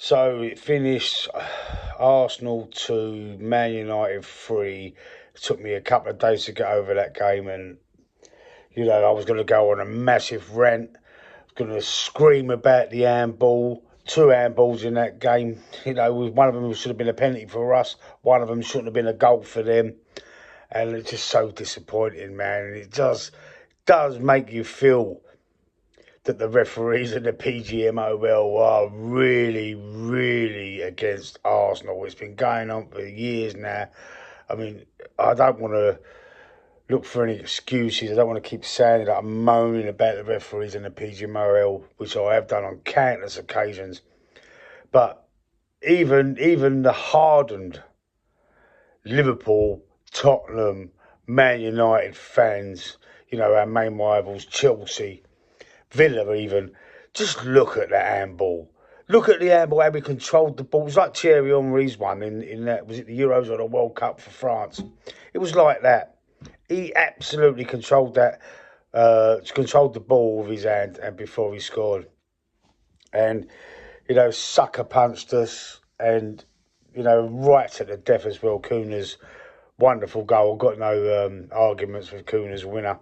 So it finished Arsenal 2, Man United 3. It took me a couple of days to get over that game, and I was going to go on a massive rant. I was going to scream about the handball. Two handballs in that game. One of them should have been a penalty for us. One of them shouldn't have been a goal for them. And it's just so disappointing, man. And it does make you feel that the referees and the PGMOL are really, really against Arsenal. It's been going on for years now. I mean, I don't want to look for any excuses. I don't want to keep saying that I'm moaning about the referees and the PGMOL, which I have done on countless occasions. But even the hardened Liverpool, Tottenham, Man United fans, our main rivals, Chelsea, Villa even, just look at that handball. Look at the handball, how we controlled the ball. It was like Thierry Henry's one in that, was it the Euros or the World Cup for France? It was like that. He absolutely controlled that, controlled the ball with his hand and before he scored. And, sucker punched us and, right to the death as well. Kuna's wonderful goal. I've got no arguments with Kuna's winner.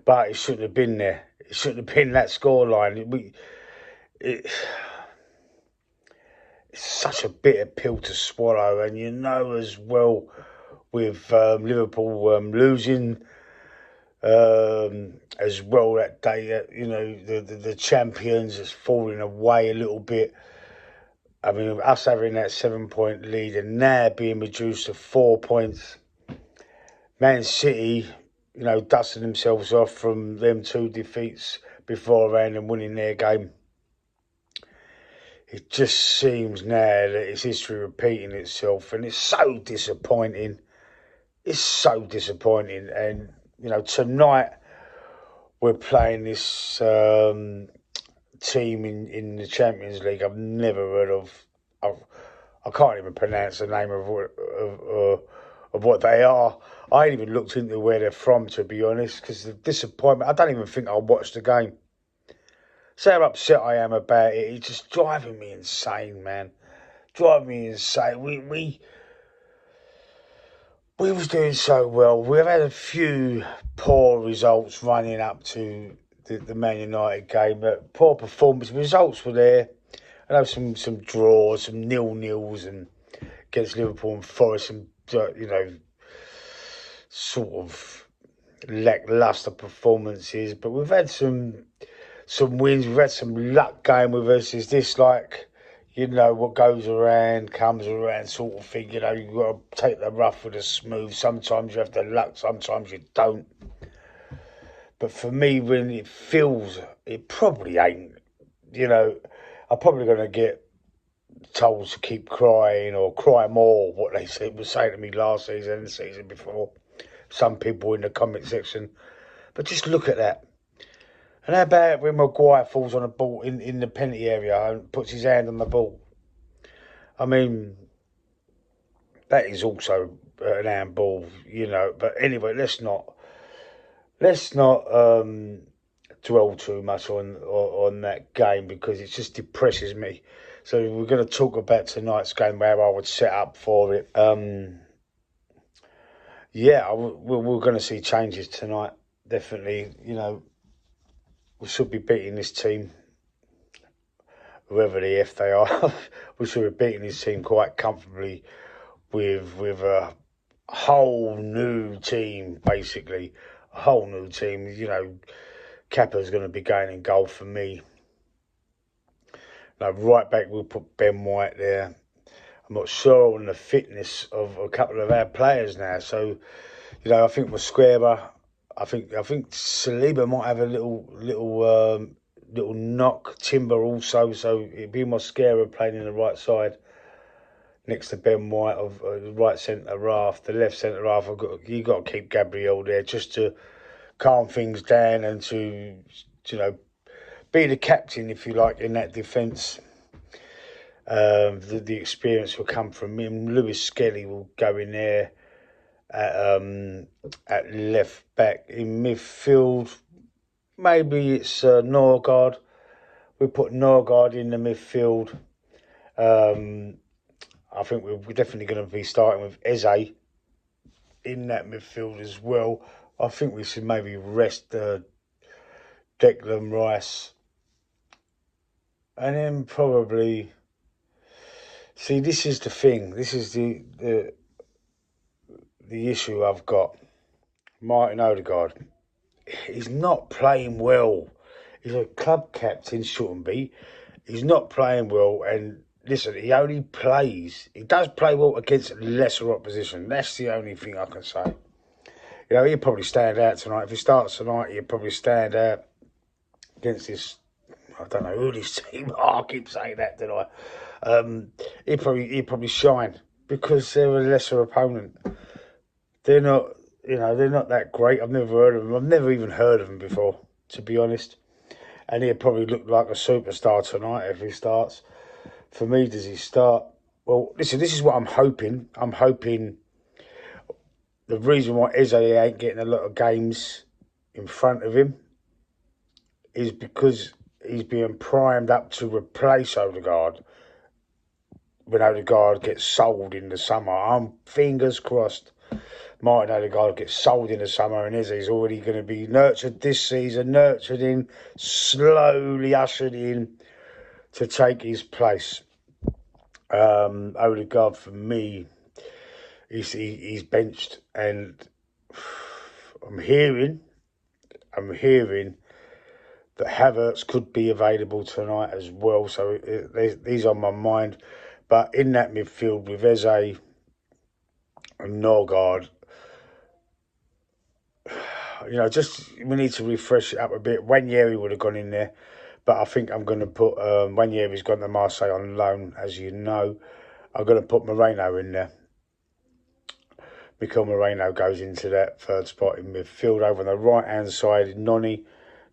But it shouldn't have been there. It shouldn't have been that scoreline. It's such a bitter pill to swallow. And as well with Liverpool losing as well that day, the champions is falling away a little bit. I mean, us having that 7-point lead and now being reduced to 4 points. Man City, dusting themselves off from them two defeats beforehand and winning their game. It just seems now that it's history repeating itself, and it's so disappointing. It's so disappointing. And, tonight we're playing this team in the Champions League I've never heard of. I can't even pronounce the name of what they are. I ain't even looked into where they're from, to be honest, because the disappointment. I don't even think I'll watch the game. So how upset I am about it. It's just driving me insane, man. Driving me insane. We was doing so well. We've had a few poor results running up to the Man United game. But poor performance. Results were there. I know some draws, some 0-0s and against Liverpool and Forest, and sort of lacklustre performances. But we've had some wins. We've had some luck going with us. Is this like, what goes around comes around sort of thing? You've got to take the rough with the smooth. Sometimes you have the luck, sometimes you don't. But for me, when it feels, it probably ain't. I'm probably going to get told to keep crying or cry more, what they were saying to me last season and the season before. Some people in the comment section. But just look at that. And how about when Maguire falls on a ball in the penalty area and puts his hand on the ball? I mean, that is also an handball, But anyway, let's not dwell too much on that game because it just depresses me. So we're going to talk about tonight's game, where I would set up for it. We're going to see changes tonight. Definitely, we should be beating this team, whoever the F they are. We should be beating this team quite comfortably with a whole new team, basically. A whole new team. Kappa's going to be going in goal for me. Now, right back, we'll put Ben White there. I'm not sure on the fitness of a couple of our players now. So, I think Mosquera, I think Saliba might have a little knock. Timber also. So it'd be Mosquera playing in the right side next to Ben White of the right centre half. The left centre half, you got to keep Gabriel there just to calm things down and to be the captain, if you like, in that defence. The experience will come from him. Lewis Skelly will go in there at left back. In midfield, maybe it's Norgard. We put Norgard in the midfield I think we're definitely going to be starting with Eze in that midfield as well. I think we should maybe rest Declan Rice, and then probably see. This is the thing. This is the issue I've got. Martin Odegaard. He's not playing well. He's a club captain, shouldn't be. He's not playing well, and listen, he only plays. He does play well against lesser opposition. That's the only thing I can say. You know, he'll probably stand out tonight. If he starts tonight, he'll probably stand out against this. I don't know who this team are. I keep saying that, don't I? He'll probably shine because they're a lesser opponent. They're not, they're not that great. I've never heard of them. I've never even heard of them before, to be honest. And he'll probably look like a superstar tonight if he starts. For me, does he start? Well, listen, this is what I'm hoping. I'm hoping the reason why Eze ain't getting a lot of games in front of him is because he's being primed up to replace Odegaard when Odegaard gets sold in the summer. I'm fingers crossed Martin Odegaard gets sold in the summer and Eze's already going to be nurtured this season, nurtured in, slowly ushered in to take his place. Odegaard, for me, he's benched, and I'm hearing that Havertz could be available tonight as well. So these are on my mind. But in that midfield with Eze and Norgard, we need to refresh it up a bit. Wanyeri would have gone in there, but I think I'm going to put Wanyeri's gone to Marseille on loan, as you know. I'm going to put Moreno in there. Mikel Moreno goes into that third spot in midfield. Over on the right-hand side, Noni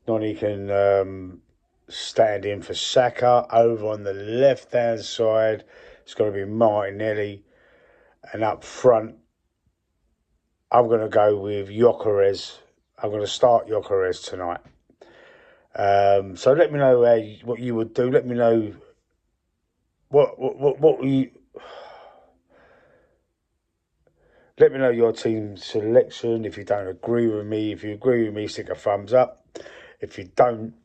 can stand in for Saka. Over on the left-hand side, it's going to be Martinelli. And up front, I'm going to go with Gyökeres. I'm going to start Gyökeres tonight. So let me know what you would do. Let me know what you. Let me know your team selection. If you don't agree with me, if you agree with me, stick a thumbs up. If you don't,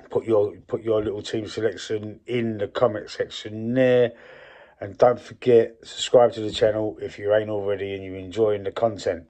put your little team selection in the comment section there. And don't forget, subscribe to the channel if you ain't already and you're enjoying the content.